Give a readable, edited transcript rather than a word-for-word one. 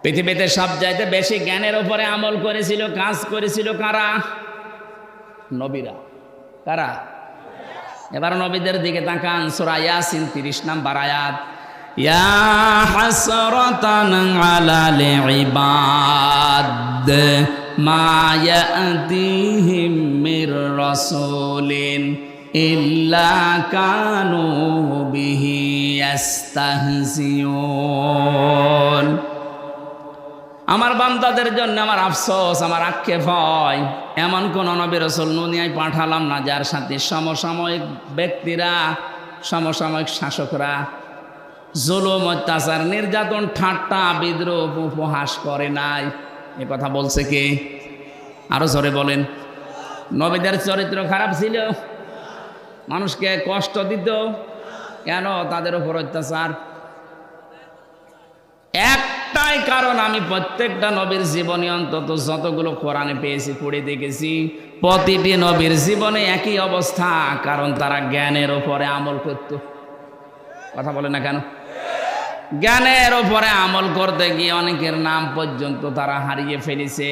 পৃথিবীতে সবচাইতে বেশি জ্ঞানের উপরে আমল করেছিল, কাজ করেছিল কারা? নবীরা। কারা? এবার নবীদের দিকে তাকান, সূরা ইয়াসিন 30 নম্বর আয়াত। ইয়া হাসরাতান আলাল ইবাদ মা ইয়াতিহিম মির রাসূলিন ইল্লা কানু বিহি ইস্তাহজিউন। আমার বান্দাদের জন্য আমার আফসোস, আমার আক্ষেপ হয়, এমন কোন নবী রাসূল দুনিয়ায় পাঠালাম না যার সাথে সমসাময়িক ব্যক্তিরা, সমসাময়িক শাসকরা জুলুম, অত্যাচার, নির্যাতন, ঠাট্টা, বিদ্রূপ, উপহাস করে নাই। এ কথা বলছে কে? আরো জোরে বলেন। নবীদের চরিত্র খারাপ ছিল? মানুষকে কষ্ট দিত? কেন তাদের উপর অত্যাচার? একটাই কারণ, আমি প্রত্যেকটা নবীর জীবনে অন্তত যতগুলো কোরআনে পেয়েছি, পড়ে দেখেছি, প্রতিটি নবীর জীবনে একই অবস্থা, কারণ তারা জ্ঞানের উপরে আমল করত। কথা বলে না কেন? জ্ঞানের উপরে আমল করতে গিয়ে অনেকের নাম পর্যন্ত তারা হারিয়ে ফেলেছে।